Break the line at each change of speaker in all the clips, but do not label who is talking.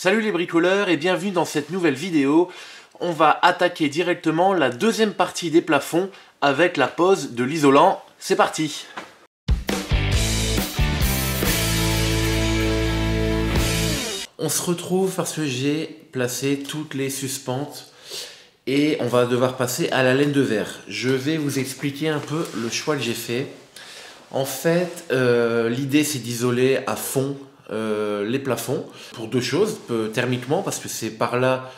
Salut les bricoleurs et bienvenue dans cette nouvelle vidéo. On va attaquer directement la deuxième partie des plafonds avec la pose de l'isolant. C'est parti! On se retrouve parce que j'ai placé toutes les suspentes et on va devoir passer à la laine de verre. Je vais vous expliquer un peu le choix que j'ai fait. En fait, l'idée c'est d'isoler à fond les plafonds pour deux choses, thermiquement parce que c'est par là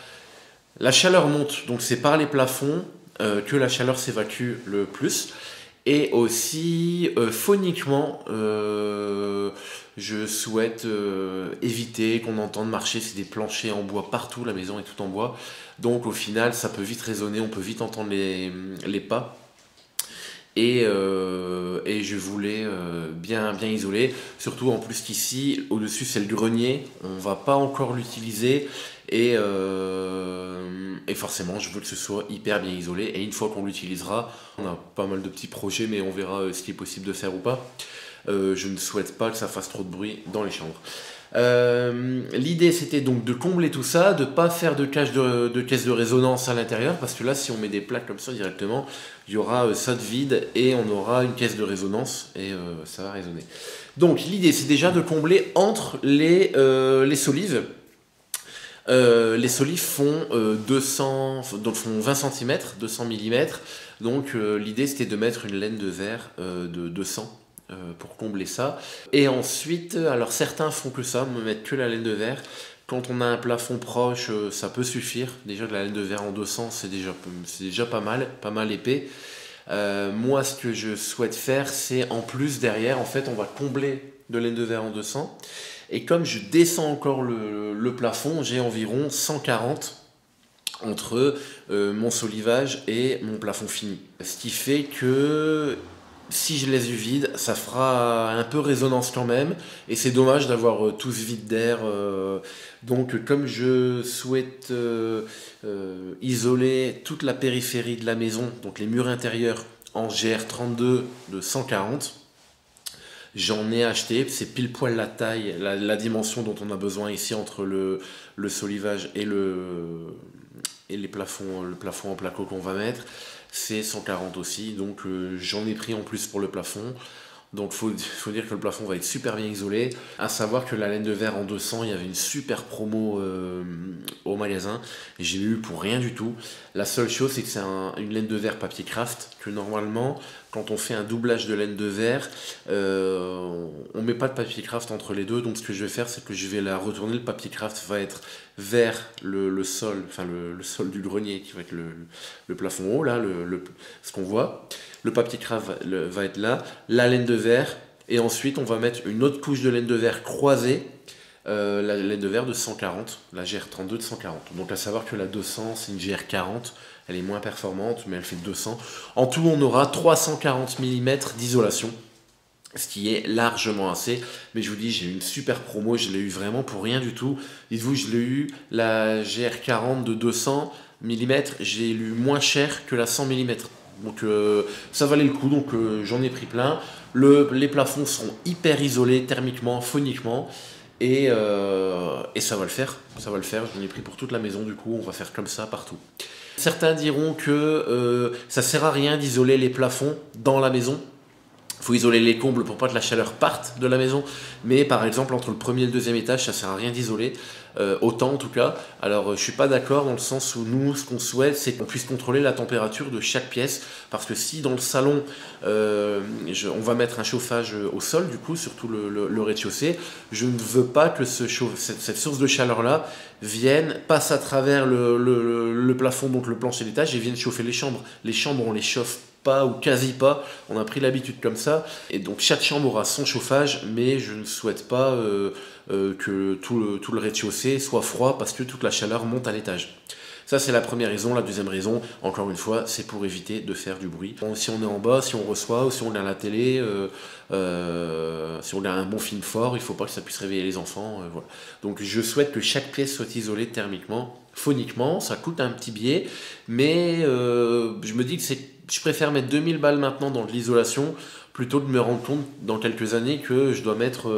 la chaleur monte, donc c'est par les plafonds que la chaleur s'évacue le plus, et aussi phoniquement je souhaite éviter qu'on entende marcher. C'est des planchers en bois partout, la maison est toute en bois, donc au final ça peut vite résonner, on peut vite entendre les pas. Et je voulais bien isoler, surtout en plus qu'ici au-dessus c'est le grenier, on va pas encore l'utiliser et forcément je veux que ce soit hyper bien isolé, et une fois qu'on l'utilisera, on a pas mal de petits projets mais on verra ce qui est possible de faire ou pas. Je ne souhaite pas que ça fasse trop de bruit dans les chambres. L'idée c'était donc de combler tout ça, de pas faire de caisse de résonance à l'intérieur, parce que là si on met des plaques comme ça directement, il y aura ça de vide et on aura une caisse de résonance et ça va résonner. Donc l'idée c'est déjà de combler entre les solives. Les solives font 20 cm, 200 mm, donc l'idée c'était de mettre une laine de verre de 200 pour combler ça. Et ensuite, alors certains font que ça, me mettent que la laine de verre. Quand on a un plafond proche, ça peut suffire. Déjà de la laine de verre en 200, c'est déjà pas mal épais. Moi, ce que je souhaite faire, c'est en plus derrière, en fait, on va combler de laine de verre en 200. Et comme je descends encore le plafond, j'ai environ 140 entre mon solivage et mon plafond fini. Ce qui fait que si je laisse du vide, ça fera un peu résonance quand même, et c'est dommage d'avoir tout ce vide d'air. Donc comme je souhaite isoler toute la périphérie de la maison, donc les murs intérieurs en GR32 de 140, j'en ai acheté, c'est pile poil la taille, la dimension dont on a besoin ici entre le solivage et le plafond en placo qu'on va mettre. C'est 140 aussi, donc j'en ai pris en plus pour le plafond. Donc faut dire que le plafond va être super bien isolé. À savoir que la laine de verre en 200, il y avait une super promo au magasin, et j'ai eu pour rien du tout. La seule chose c'est que c'est une laine de verre papier craft, que normalement quand on fait un doublage de laine de verre, on met pas de papier craft entre les deux. Donc ce que je vais faire, c'est que je vais la retourner. Le papier craft va être vers le sol, enfin le sol du grenier, qui va être le plafond haut, là, ce qu'on voit. Le papier craft va être là, la laine de verre, et ensuite on va mettre une autre couche de laine de verre croisée, la laine de verre de 140, la GR32 de 140. Donc à savoir que la 200 c'est une GR40, elle est moins performante mais elle fait 200. En tout on aura 340 mm d'isolation, ce qui est largement assez. Mais je vous dis, j'ai eu une super promo, je l'ai eu vraiment pour rien du tout. Dites-vous, je l'ai eu, la GR40 de 200 mm, j'ai eu moins cher que la 100 mm. Donc ça valait le coup, donc j'en ai pris plein. Les plafonds sont hyper isolés thermiquement, phoniquement, et ça va le faire, j'en ai pris pour toute la maison, du coup on va faire comme ça partout. Certains diront que ça sert à rien d'isoler les plafonds dans la maison. Il faut isoler les combles pour pas que la chaleur parte de la maison, mais par exemple entre le premier et le deuxième étage, ça sert à rien d'isoler, autant en tout cas. Alors je suis pas d'accord, dans le sens où nous, ce qu'on souhaite, c'est qu'on puisse contrôler la température de chaque pièce, parce que si dans le salon, on va mettre un chauffage au sol, du coup, surtout le rez-de-chaussée, je ne veux pas que cette source de chaleur-là passe à travers le plafond, donc le plancher d'étage, et vienne chauffer les chambres. Les chambres, on les chauffe pas ou quasi pas, on a pris l'habitude comme ça, et donc chaque chambre aura son chauffage, mais je ne souhaite pas que tout le rez-de-chaussée soit froid, parce que toute la chaleur monte à l'étage. Ça c'est la première raison. La deuxième raison, encore une fois, c'est pour éviter de faire du bruit. Bon, si on est en bas, si on reçoit, ou si on est à la télé, si on a un bon film fort, il ne faut pas que ça puisse réveiller les enfants, voilà. Donc je souhaite que chaque pièce soit isolée thermiquement, phoniquement. Ça coûte un petit billet, mais je me dis que je préfère mettre 2000 balles maintenant dans de l'isolation plutôt que de me rendre compte dans quelques années que je dois mettre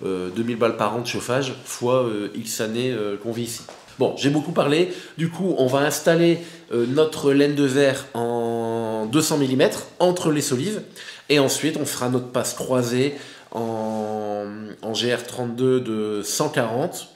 2000 balles par an de chauffage fois X années qu'on vit ici. Bon, j'ai beaucoup parlé. Du coup, on va installer notre laine de verre en 200 mm entre les solives. Et ensuite, on fera notre passe croisée en GR32 de 140.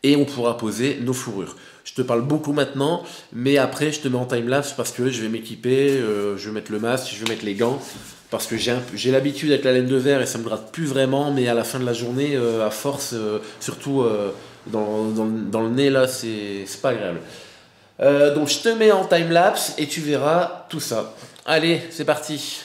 Et on pourra poser nos fourrures. Je te parle beaucoup maintenant, mais après, je te mets en time-lapse parce que je vais m'équiper, je vais mettre le masque, je vais mettre les gants. Parce que j'ai l'habitude avec la laine de verre et ça me gratte plus vraiment, mais à la fin de la journée, à force, surtout dans le nez, là, c'est pas agréable. Donc je te mets en time-lapse et tu verras tout ça. Allez, c'est parti.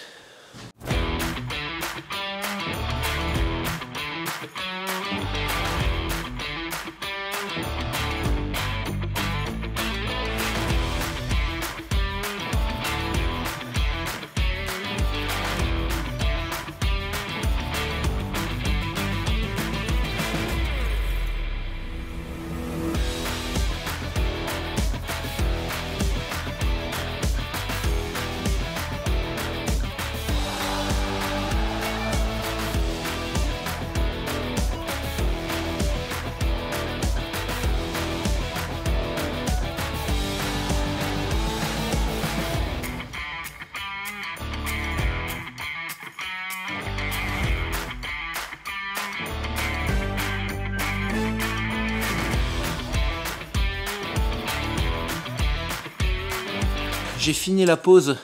J'ai fini la pose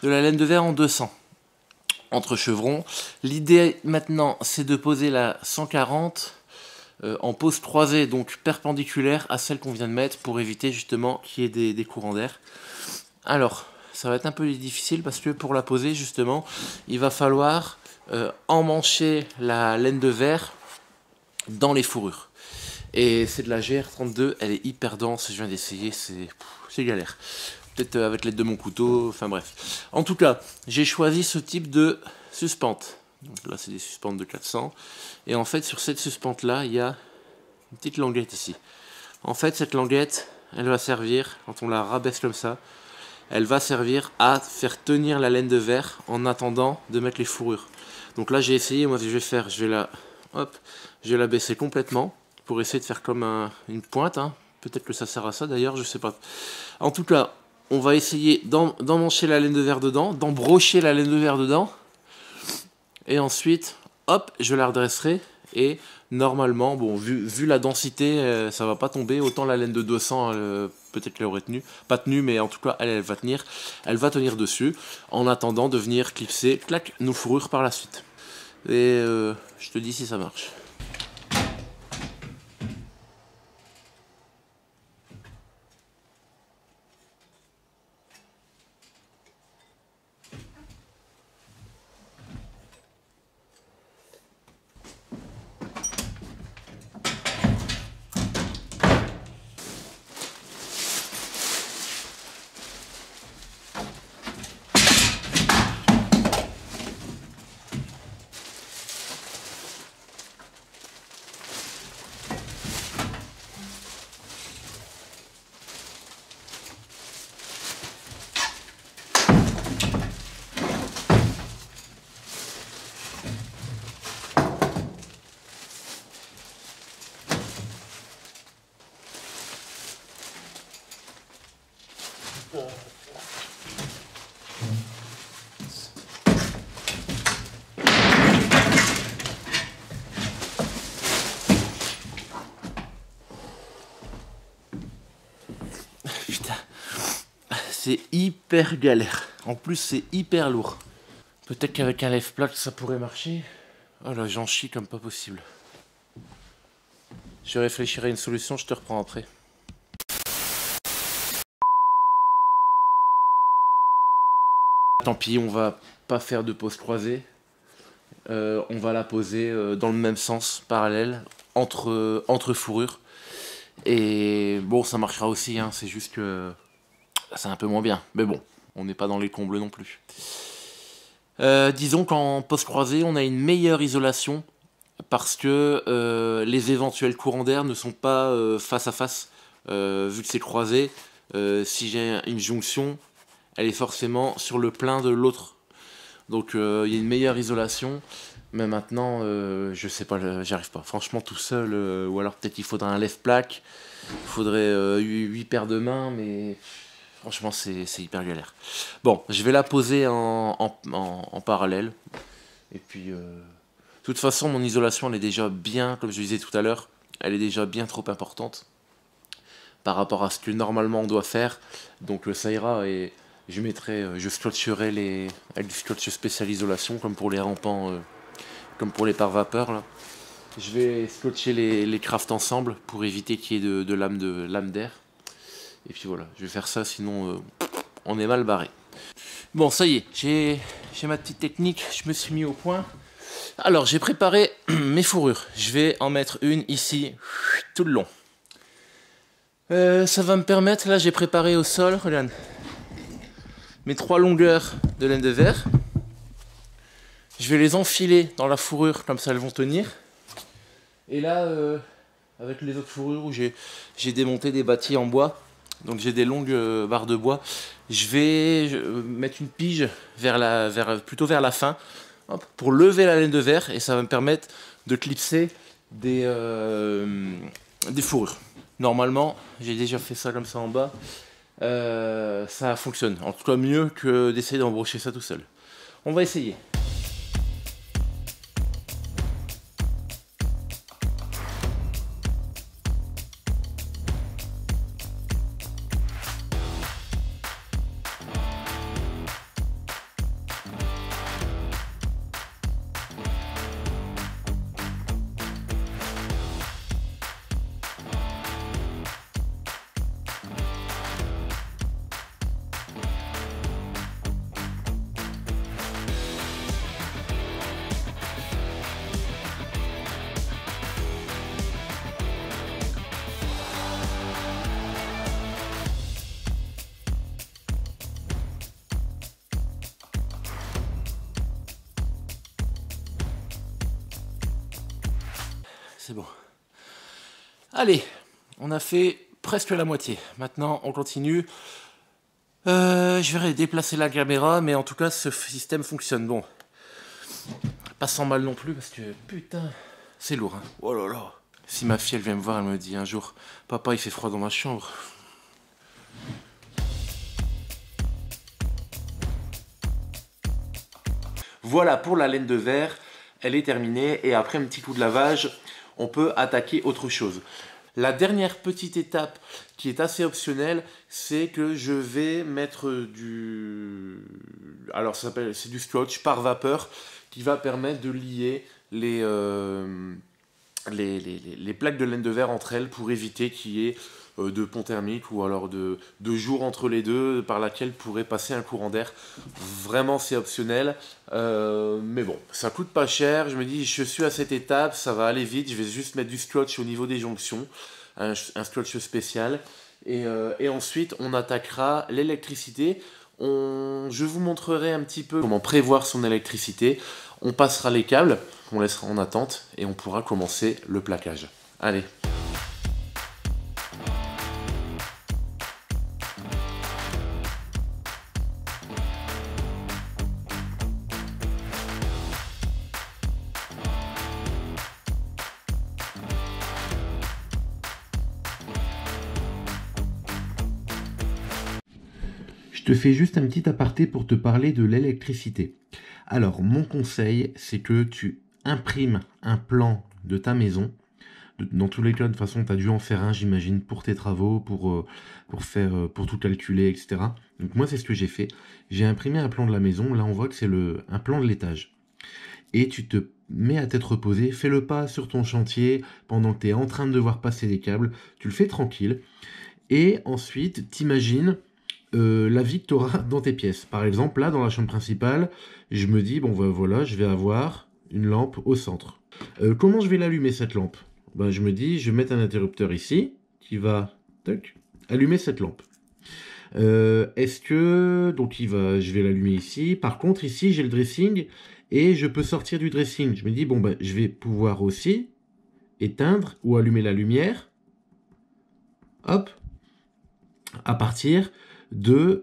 de la laine de verre en 200 entre chevrons. L'idée maintenant, c'est de poser la 140 en pose croisée, donc perpendiculaire à celle qu'on vient de mettre pour éviter justement qu'il y ait des courants d'air. Alors, ça va être un peu difficile parce que pour la poser justement, il va falloir emmancher la laine de verre dans les fourrures. Et c'est de la GR32, elle est hyper dense, je viens d'essayer, c'est galère. Peut-être avec l'aide de mon couteau, enfin bref. En tout cas, j'ai choisi ce type de suspente. Donc là, c'est des suspentes de 400. Et en fait, sur cette suspente-là, il y a une petite languette ici. En fait, cette languette, elle va servir, quand on la rabaisse comme ça, elle va servir à faire tenir la laine de verre en attendant de mettre les fourrures. Donc là, j'ai essayé, moi, ce que je vais faire, je vais la baisser complètement pour essayer de faire comme une pointe. Hein. Peut-être que ça sert à ça d'ailleurs, je sais pas. En tout cas, on va essayer d'emmancher la laine de verre dedans, d'embrocher la laine de verre dedans. Et ensuite, hop, je la redresserai. Et normalement, bon, vu la densité, ça va pas tomber. Autant la laine de 200, peut-être qu'elle aurait tenu. Pas tenu, mais en tout cas, elle va tenir. Elle va tenir dessus. En attendant de venir clipser, clac, nos fourrures par la suite. Et je te dis si ça marche. Putain, c'est hyper galère. En plus, c'est hyper lourd. Peut-être qu'avec un lève-plaque, ça pourrait marcher. Oh là, j'en chie comme pas possible. Je réfléchirai à une solution, je te reprends après. Tant pis, on va pas faire de pose croisée. On va la poser dans le même sens, parallèle, entre fourrures. Et bon, ça marchera aussi, hein, c'est juste que c'est un peu moins bien. Mais bon, on n'est pas dans les combles non plus. Disons qu'en pose croisée, on a une meilleure isolation parce que les éventuels courants d'air ne sont pas face à face. Vu que c'est croisé, si j'ai une jonction, elle est forcément sur le plein de l'autre. Donc il y a une meilleure isolation. Mais maintenant, je sais pas, j'y arrive pas. Franchement, tout seul, ou alors peut-être il faudrait un lève-plaque. Il faudrait 8 paires de mains, mais franchement, c'est hyper galère. Bon, je vais la poser en parallèle. Et puis, de toute façon, mon isolation, elle est déjà bien, comme je disais tout à l'heure, elle est déjà bien trop importante par rapport à ce que normalement on doit faire. Donc ça ira et je scotcherai avec du scotch spécial isolation, comme pour les rampants, comme pour les pare-vapeurs là. Je vais scotcher les crafts ensemble pour éviter qu'il y ait de lame d'air. Et puis voilà, je vais faire ça, sinon on est mal barré. Bon, ça y est, j'ai ma petite technique, je me suis mis au point. Alors, j'ai préparé mes fourrures. Je vais en mettre une ici, tout le long. Ça va me permettre, là j'ai préparé au sol, regarde, mes 3 longueurs de laine de verre. Je vais les enfiler dans la fourrure, comme ça elles vont tenir. Et là, avec les autres fourrures où j'ai démonté des bâtis en bois, donc j'ai des longues barres de bois, je vais mettre une pige plutôt vers la fin, hop, pour lever la laine de verre, et ça va me permettre de clipser des fourrures. Normalement, j'ai déjà fait ça comme ça en bas, ça fonctionne, en tout cas mieux que d'essayer d'embrocher ça tout seul. On va essayer. C'est bon. Allez, on a fait presque la moitié. Maintenant, on continue. Je vais déplacer la caméra, mais en tout cas, ce système fonctionne. Bon, pas sans mal non plus, parce que putain, c'est lourd. Hein. Oh là là. Si ma fille, elle vient me voir, elle me dit un jour, papa, il fait froid dans ma chambre. Voilà pour la laine de verre. Elle est terminée. Et après un petit coup de lavage, on peut attaquer autre chose. La dernière petite étape qui est assez optionnelle, c'est que je vais mettre alors c'est du scotch par vapeur qui va permettre de lier les plaques de laine de verre entre elles pour éviter qu'il y ait de pont thermique ou alors de jours entre les deux par laquelle pourrait passer un courant d'air. Vraiment c'est optionnel, mais bon, ça coûte pas cher. Je me dis, je suis à cette étape, ça va aller vite, je vais juste mettre du scotch au niveau des jonctions, un scotch spécial, et ensuite on attaquera l'électricité. Je vous montrerai un petit peu comment prévoir son électricité. On passera les câbles, on laissera en attente et on pourra commencer le plaquage. Allez. Je te fais juste un petit aparté pour te parler de l'électricité. Alors, mon conseil, c'est que tu imprimes un plan de ta maison. Dans tous les cas, de toute façon, tu as dû en faire un, j'imagine, pour tes travaux, pour tout calculer, etc. Donc moi, c'est ce que j'ai fait. J'ai imprimé un plan de la maison. Là, on voit que c'est un plan de l'étage. Et tu te mets à tête reposée. Fais-le pas sur ton chantier pendant que tu es en train de devoir passer les câbles. Tu le fais tranquille. Et ensuite, t'imagines la vie que tu auras dans tes pièces. Par exemple, là, dans la chambre principale, je me dis, bon, ben, voilà, je vais avoir une lampe au centre. Comment je vais l'allumer, cette lampe? Ben, je me dis, je vais mettre un interrupteur ici, qui va, tac, allumer cette lampe. Est-ce que, donc, je vais l'allumer ici. Par contre, ici, j'ai le dressing, et je peux sortir du dressing. Je me dis, bon, ben, je vais pouvoir aussi éteindre ou allumer la lumière. Hop. À partir du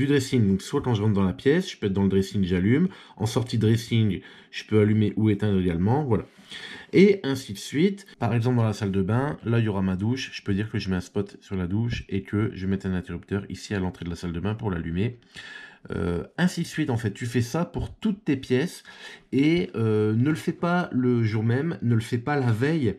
dressing. Donc, soit quand je rentre dans la pièce, je peux être dans le dressing, j'allume. En sortie de dressing, je peux allumer ou éteindre également. Voilà. Et ainsi de suite. Par exemple, dans la salle de bain, là, il y aura ma douche. Je peux dire que je mets un spot sur la douche et que je mets un interrupteur ici à l'entrée de la salle de bain pour l'allumer. Ainsi de suite, en fait, tu fais ça pour toutes tes pièces et ne le fais pas le jour même, ne le fais pas la veille,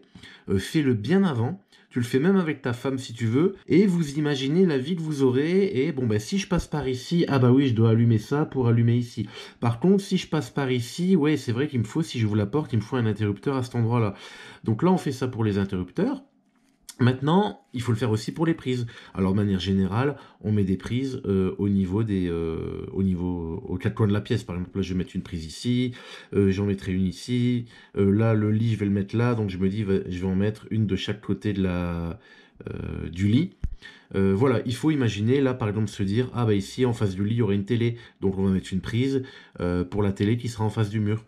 fais-le bien avant. Tu le fais même avec ta femme si tu veux, et vous imaginez la vie que vous aurez, et bon, si je passe par ici, ah bah oui, je dois allumer ça pour allumer ici. Par contre, si je passe par ici, ouais, c'est vrai qu'il me faut, si j'ouvre la porte, il me faut un interrupteur à cet endroit-là. Donc là, on fait ça pour les interrupteurs. Maintenant, il faut le faire aussi pour les prises. Alors, de manière générale, on met des prises aux quatre coins de la pièce. Par exemple, là, je vais mettre une prise ici, j'en mettrai une ici. Là, le lit, je vais le mettre là, donc je me dis, je vais en mettre une de chaque côté du lit. Voilà, il faut imaginer, là, par exemple, se dire, ah bah ici, en face du lit, il y aurait une télé. Donc, on va mettre une prise pour la télé qui sera en face du mur.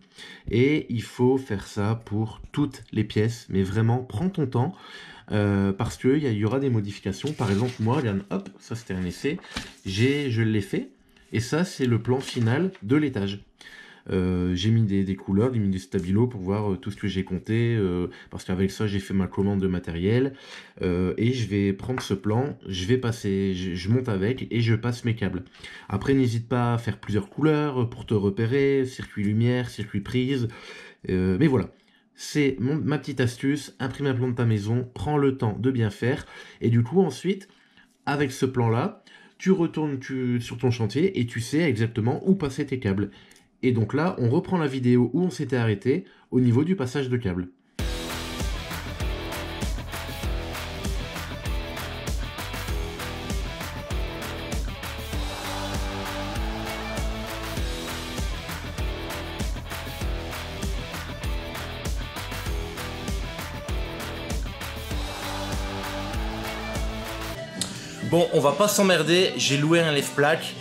Et il faut faire ça pour toutes les pièces. Mais vraiment, prends ton temps. Parce qu'il y aura des modifications. Par exemple, moi, regarde, hop, ça c'était un essai, je l'ai fait, et ça c'est le plan final de l'étage. J'ai mis des couleurs, j'ai mis du stabilo pour voir tout ce que j'ai compté, parce qu'avec ça j'ai fait ma commande de matériel, et je vais prendre ce plan, je vais passer, je monte avec et je passe mes câbles. Après, n'hésite pas à faire plusieurs couleurs pour te repérer, circuit lumière, circuit prise, mais voilà. C'est ma petite astuce, imprime un plan de ta maison, prends le temps de bien faire, et du coup ensuite, avec ce plan-là, tu retournes sur ton chantier et tu sais exactement où passer tes câbles. Et donc là, on reprend la vidéo où on s'était arrêté au niveau du passage de câbles.
Bon, on va pas s'emmerder, j'ai loué un lève-plaque,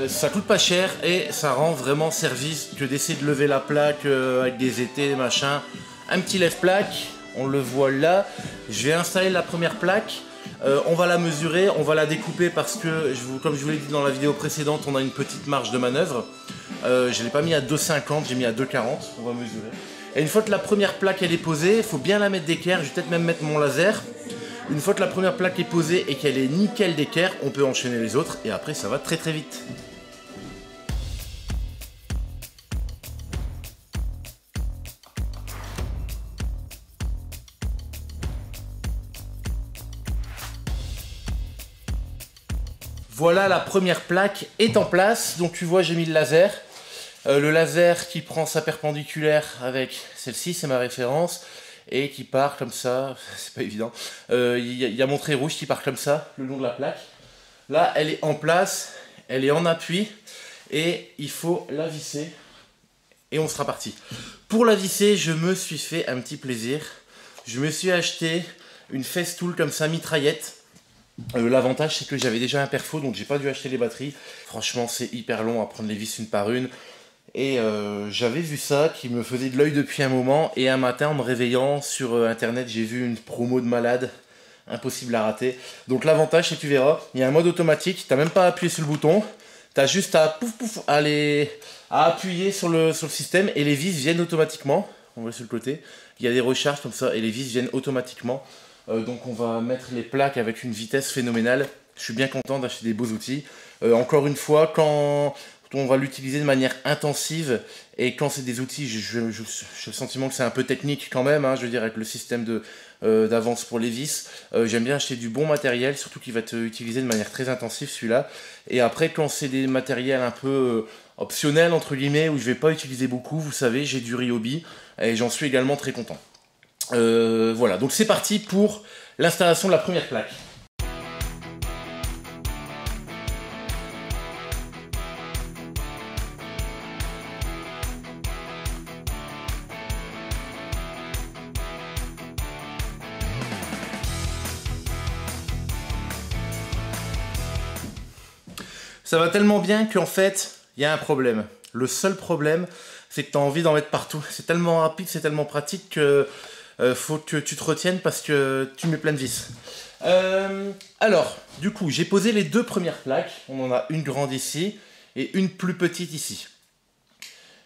ça coûte pas cher et ça rend vraiment service que d'essayer de lever la plaque avec des étais, machin. Un petit lève-plaque, on le voit là, je vais installer la première plaque, on va la mesurer, on va la découper parce que, comme je vous l'ai dit dans la vidéo précédente, on a une petite marge de manœuvre. Je ne l'ai pas mis à 2,50, j'ai mis à 2,40, on va mesurer. Et une fois que la première plaque elle est posée, il faut bien la mettre d'équerre, je vais peut-être même mettre mon laser. Une fois que la première plaque est posée et qu'elle est nickel d'équerre, on peut enchaîner les autres et après ça va très très vite. Voilà, la première plaque est en place, donc tu vois j'ai mis le laser. Le laser qui prend sa perpendiculaire avec celle-ci, c'est ma référence. Et qui part comme ça, c'est pas évident. Il y a mon trait rouge qui part comme ça, le long de la plaque. Là, elle est en place, elle est en appui, et il faut la visser, et on sera parti. Pour la visser, je me suis fait un petit plaisir. Je me suis acheté une Festool comme ça, mitraillette. L'avantage, c'est que j'avais déjà un perfo, donc j'ai pas dû acheter les batteries. Franchement, c'est hyper long à prendre les vis une par une. Et j'avais vu ça qui me faisait de l'œil depuis un moment, et un matin en me réveillant sur internet j'ai vu une promo de malade, impossible à rater. Donc l'avantage c'est que tu verras, il y a un mode automatique, tu n'as même pas à appuyer sur le bouton, tu as juste à à appuyer sur le système et les vis viennent automatiquement. On voit sur le côté, il y a des recharges comme ça et les vis viennent automatiquement. Donc on va mettre les plaques avec une vitesse phénoménale. Je suis bien content d'acheter des beaux outils. Encore une fois, quand on va l'utiliser de manière intensive et quand c'est des outils, j'ai le sentiment que c'est un peu technique quand même, hein, je veux dire avec le système d'avance pour les vis, j'aime bien acheter du bon matériel, surtout qui va être utilisé de manière très intensive celui-là. Et après quand c'est des matériels un peu optionnels entre guillemets, où je vais pas utiliser beaucoup, vous savez, j'ai du Ryobi et j'en suis également très content. Voilà, donc c'est parti pour l'installation de la première plaque. Ça va tellement bien qu'en fait, il y a un problème. Le seul problème, c'est que tu as envie d'en mettre partout. C'est tellement rapide, c'est tellement pratique que faut que tu te retiennes parce que tu mets plein de vis. Alors, du coup, j'ai posé les deux premières plaques. On en a une grande ici et une plus petite ici.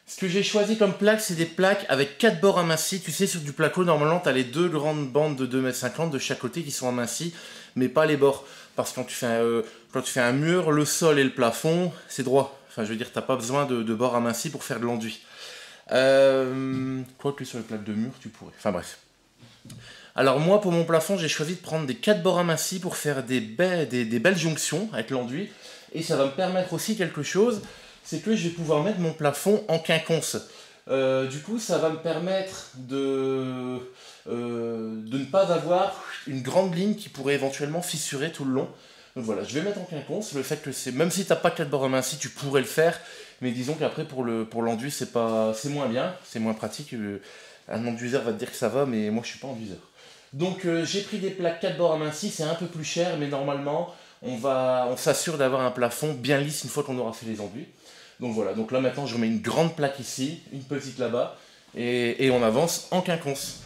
Ce que j'ai choisi comme plaque, c'est des plaques avec 4 bords amincis. Tu sais, sur du placo, normalement, tu as les deux grandes bandes de 2,50 m de chaque côté qui sont amincis, mais pas les bords. Parce que quand tu fais un mur, le sol et le plafond, c'est droit. Enfin, je veux dire, tu n'as pas besoin de bords amincis pour faire de l'enduit. Quoique sur les plaques de mur, tu pourrais. Enfin, bref. Alors moi, pour mon plafond, j'ai choisi de prendre des 4 bords amincis pour faire des belles jonctions avec l'enduit. Et ça va me permettre aussi quelque chose, c'est que je vais pouvoir mettre mon plafond en quinconce. Du coup, ça va me permettre de ne pas avoir une grande ligne qui pourrait éventuellement fissurer tout le long. Donc voilà, je vais mettre en quinconce. Le fait que c'est, même si tu n'as pas 4 bords amincis, tu pourrais le faire. Mais disons qu'après, pour l'enduit, c'est moins bien, c'est moins pratique. Un enduiseur va te dire que ça va, mais moi, je suis pas enduiseur. Donc j'ai pris des plaques 4 bords amincis, c'est un peu plus cher, mais normalement, on s'assure d'avoir un plafond bien lisse une fois qu'on aura fait les enduits. Donc voilà, donc là maintenant je remets une grande plaque ici, une petite là-bas, et on avance en quinconce.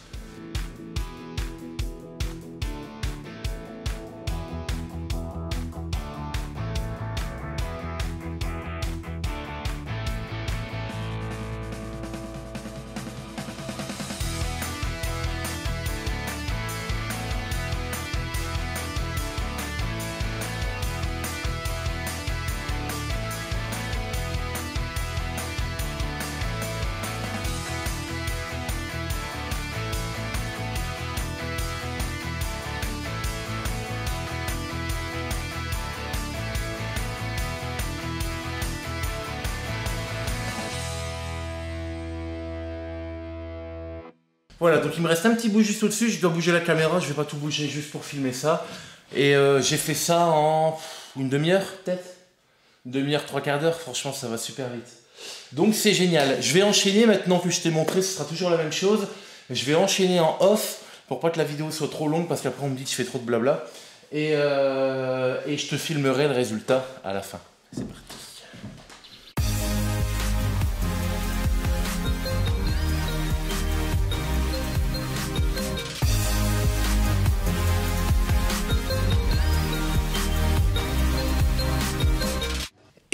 Voilà, donc il me reste un petit bout juste au-dessus, je dois bouger la caméra, je vais pas tout bouger juste pour filmer ça. Et j'ai fait ça en une demi-heure peut-être. Une demi-heure, 3/4 d'heure, franchement ça va super vite. Donc c'est génial. Je vais enchaîner maintenant que je t'ai montré, ce sera toujours la même chose. Je vais enchaîner en off pour pas que la vidéo soit trop longue parce qu'après on me dit que je fais trop de blabla. Et je te filmerai le résultat à la fin. C'est parti.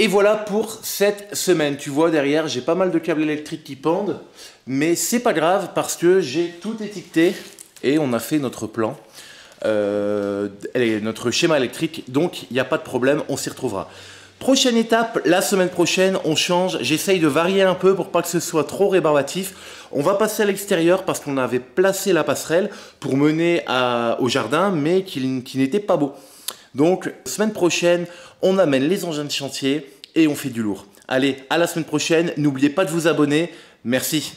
Et voilà pour cette semaine. Tu vois derrière, j'ai pas mal de câbles électriques qui pendent, mais c'est pas grave parce que j'ai tout étiqueté et on a fait notre plan, notre schéma électrique, donc il n'y a pas de problème, on s'y retrouvera. Prochaine étape, la semaine prochaine, on change. J'essaye de varier un peu pour pas que ce soit trop rébarbatif. On va passer à l'extérieur parce qu'on avait placé la passerelle pour mener au jardin, mais qui n'était pas beau. Donc, semaine prochaine, on amène les engins de chantier et on fait du lourd. Allez, à la semaine prochaine. N'oubliez pas de vous abonner. Merci.